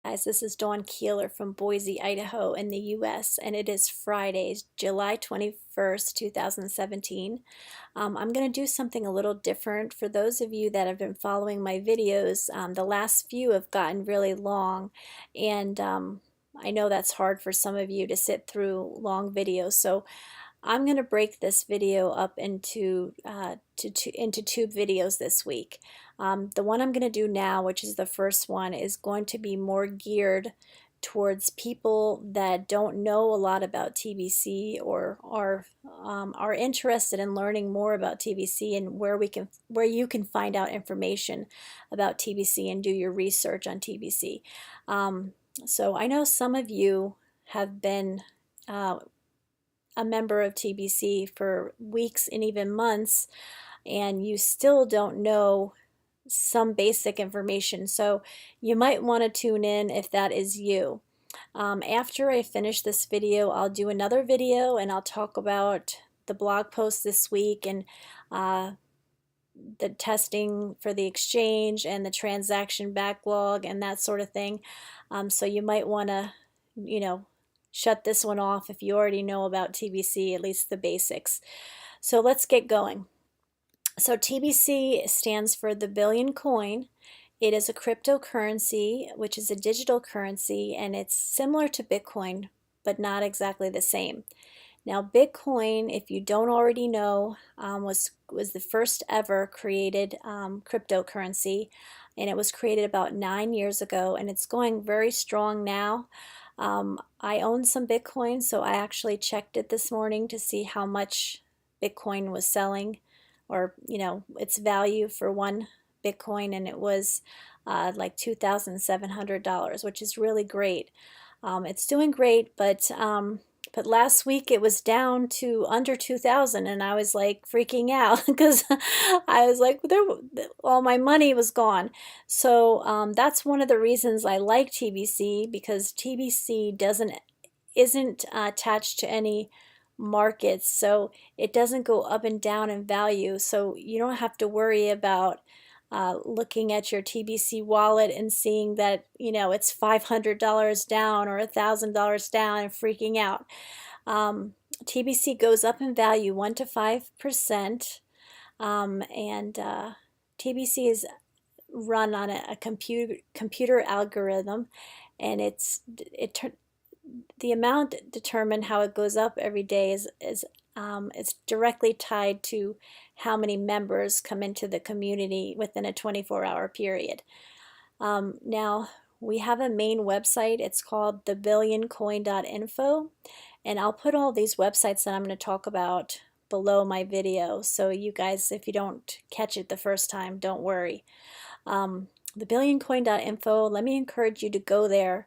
Guys, this is Dawn Keeler from Boise, Idaho in the US, and it is Friday, July 21st, 2017. I'm going to do something a little different. For those of you that have been following my videos, the last few have gotten really long, and I know that's hard for some of you to sit through long videos, so I'm going to break this video up into tube videos this week. The one I'm going to do now, which is the first one, is going to be more geared towards people that don't know a lot about TBC or are interested in learning more about TBC and where you can find out information about TBC and do your research on TBC. So I know some of you have been a member of TBC for weeks and even months, and you still don't know some basic information. So you might want to tune in if that is you. After I finish this video, I'll do another video and I'll talk about the blog post this week and the testing for the exchange and the transaction backlog and that sort of thing. So you might want to, shut this one off if you already know about TBC, at least the basics. So let's get going. So TBC stands for the Billion Coin. It is a cryptocurrency, which is a digital currency, and it's similar to Bitcoin, but not exactly the same. Now, Bitcoin, if you don't already know, was the first ever created cryptocurrency, and it was created about 9 years ago, and it's going very strong now. I own some Bitcoin, so I actually checked it this morning to see how much Bitcoin was selling, or its value for one Bitcoin, and it was like $2,700, which is really great. It's doing great, but last week it was down to under 2,000, and I was like freaking out because I was like, all my money was gone. So that's one of the reasons I like TBC, because TBC isn't attached to any markets, so it doesn't go up and down in value. So you don't have to worry about looking at your TBC wallet and seeing that it's $500 down or $1,000 down and freaking out. TBC goes up in value 1 to 5%, and TBC is run on a computer algorithm, and the amount determined how it goes up every day is it's directly tied to how many members come into the community within a 24-hour period. Now, we have a main website. It's called thebillioncoin.info, and I'll put all these websites that I'm going to talk about below my video, so you guys, if you don't catch it the first time, don't worry. Thebillioncoin.info, let me encourage you to go there.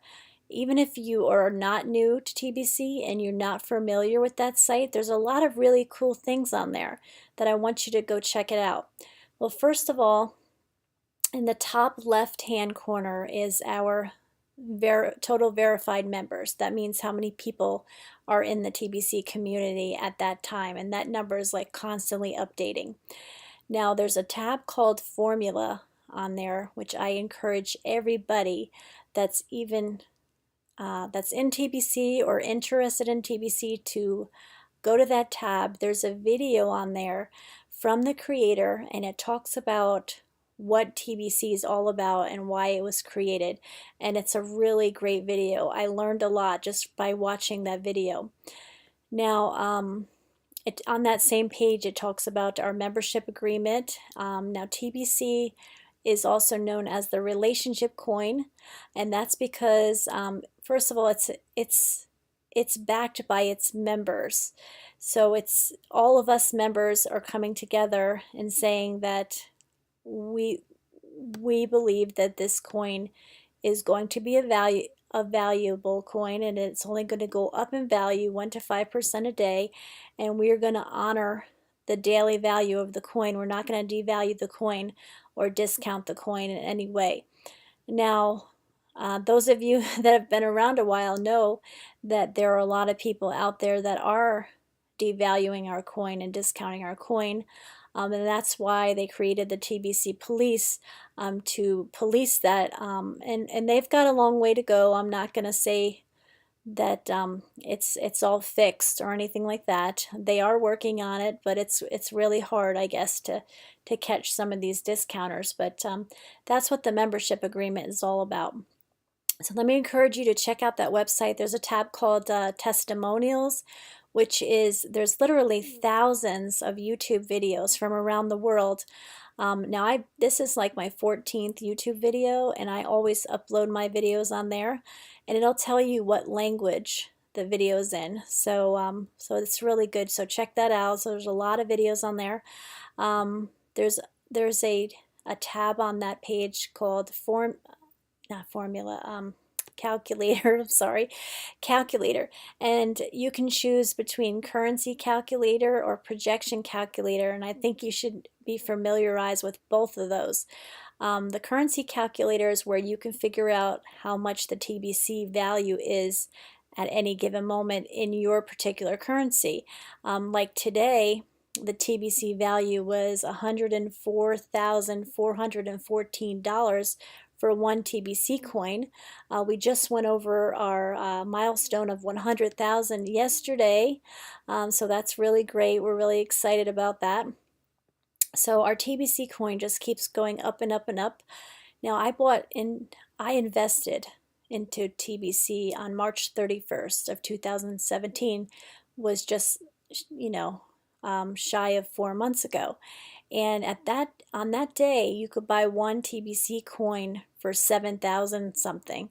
Even if you are not new to TBC and you're not familiar with that site, there's a lot of really cool things on there that I want you to go check it out. Well, first of all, in the top left-hand corner is our total verified members. That means how many people are in the TBC community at that time, and that number is like constantly updating. Now, there's a tab called Formula on there, which I encourage everybody that's in TBC or interested in TBC to go to that tab. There's a video on there from the creator, and it talks about what TBC is all about and why it was created, and it's a really great video. I learned a lot just by watching that video. Now, on that same page, it talks about our membership agreement. Now, TBC is also known as the relationship coin, and that's because first of all, it's backed by its members. So it's all of us members are coming together and saying that we believe that this coin is going to be a valuable coin, and it's only going to go up in value 1 to 5% a day, and we're going to honor the daily value of the coin. We're not going to devalue the coin or discount the coin in any way. Now, those of you that have been around a while know that there are a lot of people out there that are devaluing our coin and discounting our coin. And that's why they created the TBC police, to police that. And they've got a long way to go. I'm not going to say that it's all fixed or anything like that. They are working on it, but it's really hard, I guess, to catch some of these discounters. But that's what the membership agreement is all about. So let me encourage you to check out that website. There's a tab called Testimonials, which is, there's literally thousands of YouTube videos from around the world. Now this is like my 14th YouTube video, and I always upload my videos on there, and it'll tell you what language the video's in. So it's really good. So check that out. So there's a lot of videos on there. There's a tab on that page called calculator, I'm sorry, calculator. And you can choose between currency calculator or projection calculator, and I think you should be familiarized with both of those. The currency calculator is where you can figure out how much the TBC value is at any given moment in your particular currency. Like today, the TBC value was $104,414 for one TBC coin. We just went over our milestone of 100,000 yesterday, so that's really great. We're really excited about that. So our TBC coin just keeps going up and up and up. Now I invested into TBC on March 31st of 2017, was just, you know, shy of 4 months ago. And on that day, you could buy one TBC coin for 7,000 something.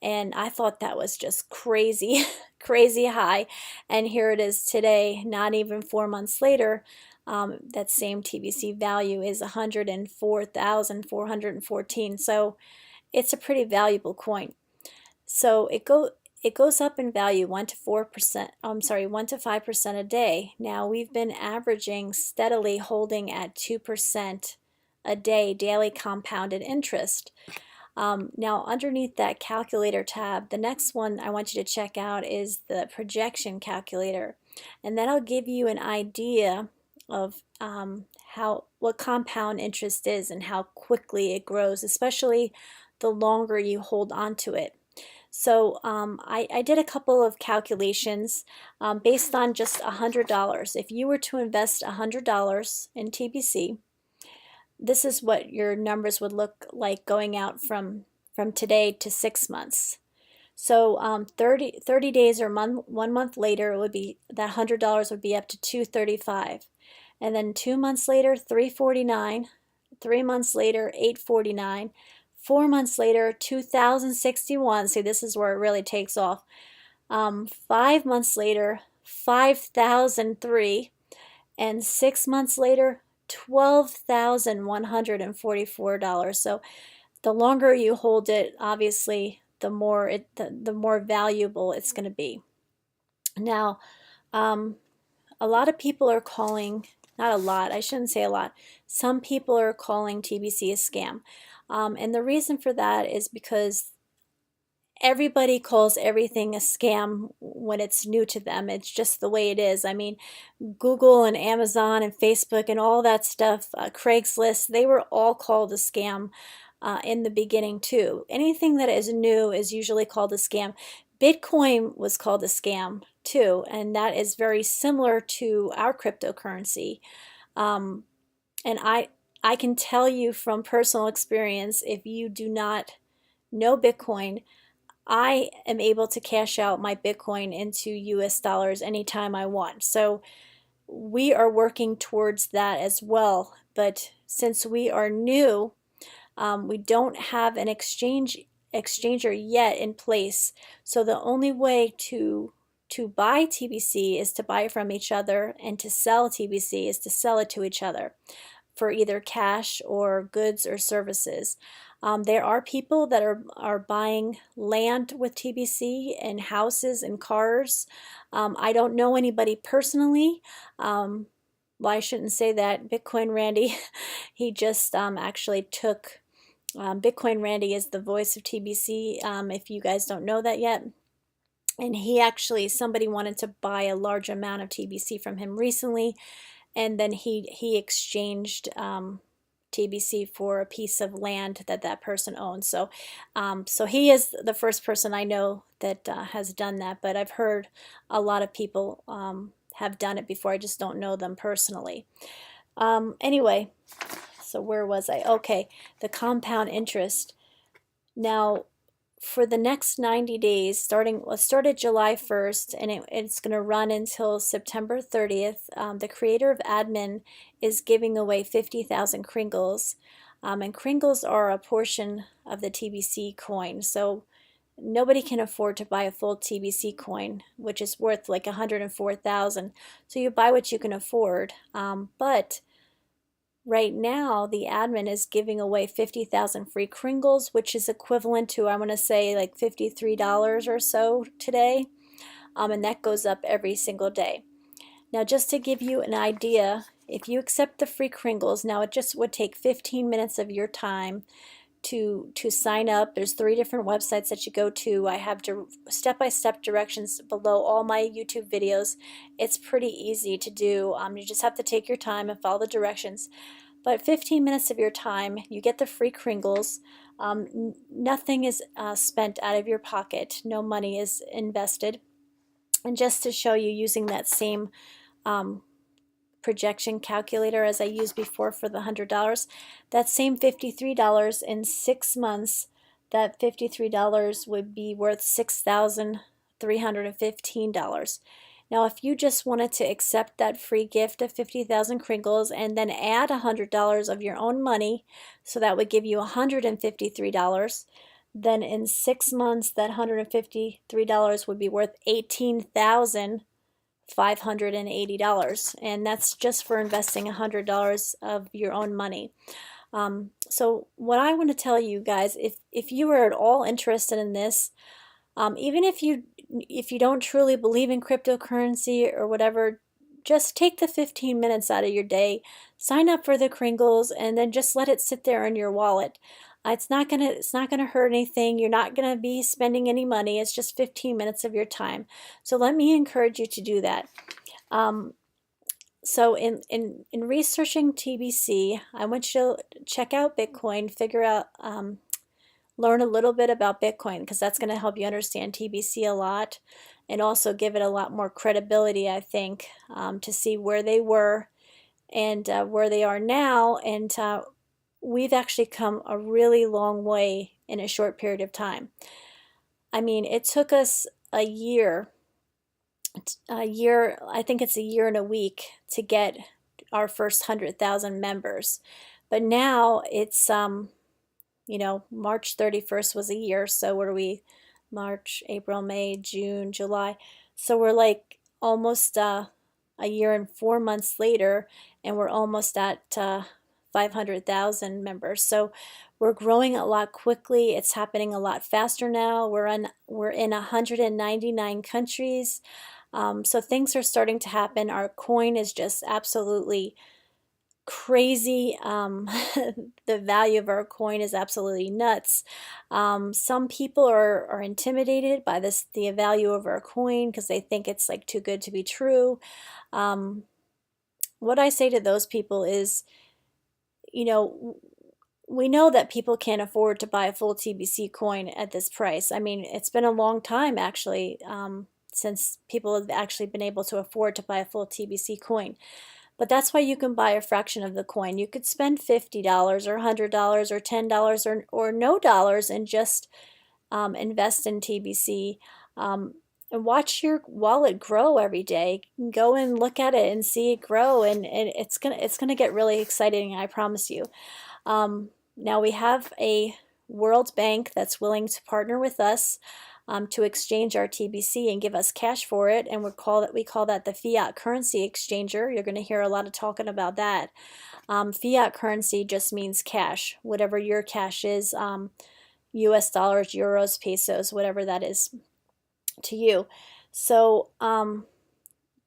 And I thought that was just crazy, crazy high. And here it is today, not even 4 months later. That same TBC value is 104,414. So it's a pretty valuable coin. So it goes up in value 1 to 4%, 1 to 5% a day. Now we've been averaging steadily holding at 2% a day daily compounded interest. Now underneath that calculator tab, the next one I want you to check out is the projection calculator, and that'll give you an idea of what compound interest is and how quickly it grows, especially the longer you hold on to it. So I did a couple of calculations based on just $100. If you were to invest $100 in TBC, this is what your numbers would look like going out from today to 6 months. So 30 days or 1 month later, it would be that $100 would be up to $235, and then 2 months later, $349, 3 months later, $849. 4 months later, 2,061. See, this is where it really takes off. 5 months later, 5,003, and 6 months later, $12,144. So the longer you hold it, obviously, the more valuable it's going to be. Now, a lot of people are calling, not a lot, I shouldn't say a lot, some people are calling TBC a scam. And the reason for that is because everybody calls everything a scam when it's new to them. It's just the way it is. I mean, Google and Amazon and Facebook and all that stuff, Craigslist, they were all called a scam in the beginning too. Anything that is new is usually called a scam. Bitcoin was called a scam too, and that is very similar to our cryptocurrency. And I can tell you from personal experience, if you do not know Bitcoin, I am able to cash out my Bitcoin into US dollars anytime I want. So we are working towards that as well. But since we are new, we don't have an exchanger yet in place. So the only way to buy TBC is to buy it from each other, and to sell TBC is to sell it to each other for either cash or goods or services. There are people that are buying land with TBC and houses and cars. I don't know anybody personally. Well, I shouldn't say that. Bitcoin Randy, he just actually took, Bitcoin Randy is the voice of TBC, if you guys don't know that yet. And he actually, somebody wanted to buy a large amount of TBC from him recently, and then he exchanged TBC for a piece of land that that person owns. So he is the first person I know that has done that, but I've heard a lot of people have done it before. I just don't know them personally. Anyway, so where was I? Okay, the compound interest. Now, for the next 90 days, let's start at July 1st, and it's going to run until September 30th. The creator of admin is giving away 50,000 Kringles, and Kringles are a portion of the TBC coin. So nobody can afford to buy a full TBC coin, which is worth like 104,000. So you buy what you can afford, but right now, the admin is giving away 50,000 free Kringles, which is equivalent to, I want to say, like $53 or so today. And that goes up every single day. Now, just to give you an idea, if you accept the free Kringles, now it just would take 15 minutes of your time to sign up. There's 3 different websites that you go to. I have step-by-step directions below all my YouTube videos. It's pretty easy to do. You just have to take your time and follow the directions. But 15 minutes of your time, you get the free Kringles. Nothing is spent out of your pocket. No money is invested. And just to show you, using that same projection calculator as I used before for the $100, that same $53 in 6 months, that $53 would be worth $6,315. Now, if you just wanted to accept that free gift of 50,000 Kringles and then add $100 of your own money, so that would give you $153, then in 6 months, that $153 would be worth $18,580. And that's just for investing $100 of your own money. So what I want to tell you guys, if you are at all interested in this, even if you don't truly believe in cryptocurrency or whatever, just take the 15 minutes out of your day, sign up for the Kringles, and then just let it sit there in your wallet. It's not gonna hurt anything. You're not gonna be spending any money. It's just 15 minutes of your time. So let me encourage you to do that. So in researching TBC, I want you to check out Bitcoin, figure out learn a little bit about Bitcoin, because that's going to help you understand TBC a lot, and also give it a lot more credibility, I think, to see where they were and where they are now. And we've actually come a really long way in a short period of time. I mean, it took us a year, I think it's a year and a week to get our first 100,000 members. But now it's March 31st was a year, so what are we? March, April, May, June, July. So we're like almost a year and 4 months later, and we're almost at 500,000 members. So we're growing a lot quickly. It's happening a lot faster now. We're in 199 countries. So things are starting to happen. Our coin is just absolutely crazy. The value of our coin is absolutely nuts. Some people are intimidated by the value of our coin, because they think it's like too good to be true. What I say to those people is, we know that people can't afford to buy a full TBC coin at this price. I mean, it's been a long time actually, since people have actually been able to afford to buy a full TBC coin. But that's why you can buy a fraction of the coin. You could spend $50 or $100 or $10 or no dollars and just invest in TBC, and watch your wallet grow every day. Go and look at it and see it grow, and it's gonna get really exciting, I promise you. Now we have a World Bank that's willing to partner with us to exchange our TBC and give us cash for it, and we call that the fiat currency exchanger. You're going to hear a lot of talking about that. Fiat currency just means cash, whatever your cash is, US dollars, euros, pesos, whatever that is to you. So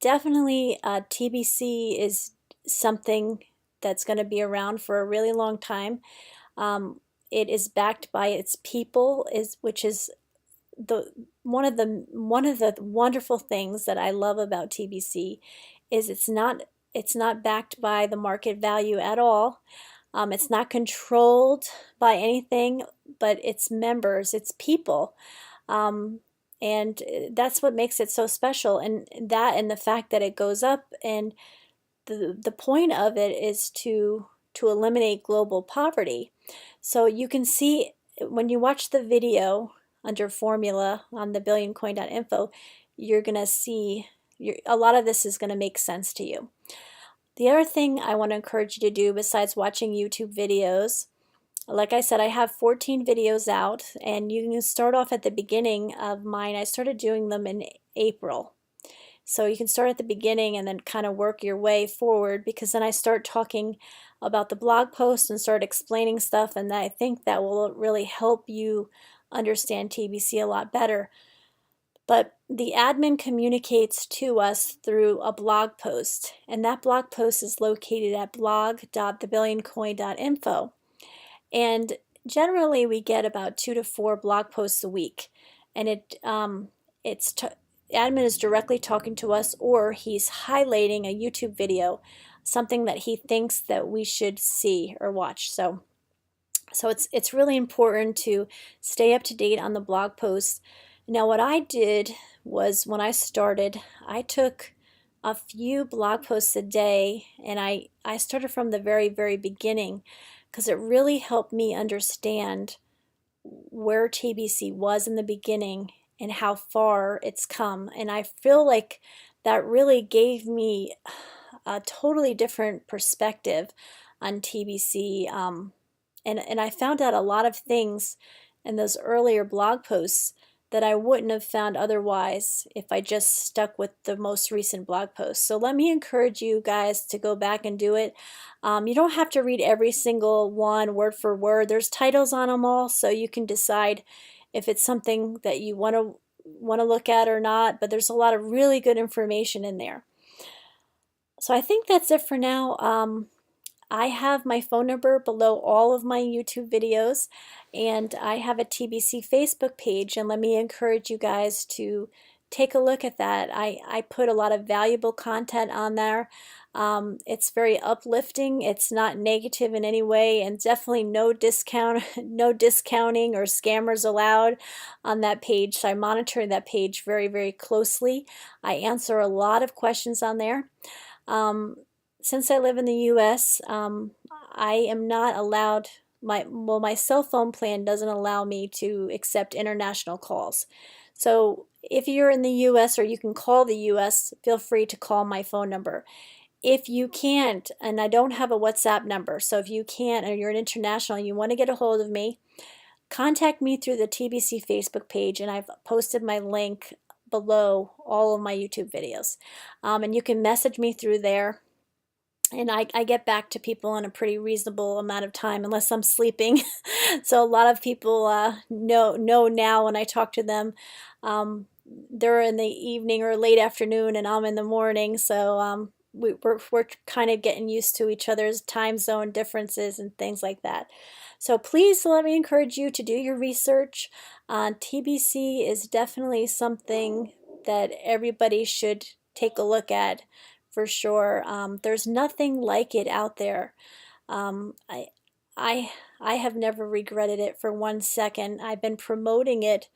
definitely TBC is something that's going to be around for a really long time. It is backed by its people, which is one of the wonderful things that I love about TBC is it's not It's not backed by the market value at all. It's not controlled by anything, but it's members, it's people. Um, and that's what makes it so special. And that and the fact that it goes up, and the point of it is to eliminate global poverty. So you can see when you watch the video under formula on the billioncoin.info, you're going to see a lot of this is going to make sense to you. The other thing I want to encourage you to do besides watching YouTube videos, like I said, I have 14 videos out, and you can start off at the beginning of mine. I started doing them in April. So you can start at the beginning and then kind of work your way forward, because then I start talking about the blog post and start explaining stuff, and I think that will really help you understand TBC a lot better. But the admin communicates to us through a blog post, and that blog post is located at blog.thebillioncoin.info. And generally we get about 2 to 4 blog posts a week, and admin is directly talking to us, or he's highlighting a YouTube video, something that he thinks that we should see or watch. So it's really important to stay up to date on the blog posts. Now what I did was, when I started, I took a few blog posts a day, and I started from the very, very beginning, because it really helped me understand where TBC was in the beginning and how far it's come. And I feel like that really gave me a totally different perspective on TBC. And I found out a lot of things in those earlier blog posts that I wouldn't have found otherwise if I just stuck with the most recent blog post. So let me encourage you guys to go back and do it. You don't have to read every single one word for word. There's titles on them all, so you can decide if it's something that you want to look at or not. But there's a lot of really good information in there. So I think that's it for now. I have my phone number below all of my YouTube videos, and I have a TBC Facebook page, and let me encourage you guys to take a look at that. I put a lot of valuable content on there. It's very uplifting. It's not negative in any way, and definitely no no discounting or scammers allowed on that page. So I monitor that page very, very closely. I answer a lot of questions on there. Since I live in the U.S., I am not allowed, my cell phone plan doesn't allow me to accept international calls. So if you're in the U.S. or you can call the U.S., feel free to call my phone number. If you can't, and I don't have a WhatsApp number, so if you can't, or you're an international and you want to get a hold of me, contact me through the TBC Facebook page, and I've posted my link below all of my YouTube videos. And you can message me through there. And I get back to people in a pretty reasonable amount of time, unless I'm sleeping. So a lot of people know now when I talk to them, they're in the evening or late afternoon, and I'm in the morning. So we're kind of getting used to each other's time zone differences and things like that. So please let me encourage you to do your research. TBC is definitely something that everybody should take a look at, for sure. There's nothing like it out there. I have never regretted it for 1 second. I've been promoting it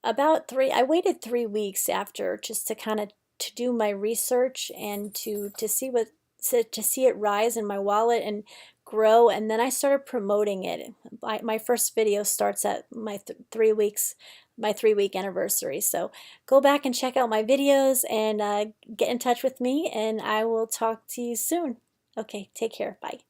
I waited 3 weeks after, just to kind of to do my research and to see to see it rise in my wallet and grow, and then I started promoting it. My first video starts at my 3 weeks, my 3-week anniversary. So go back and check out my videos, and get in touch with me, and I will talk to you soon. Okay, take care. Bye.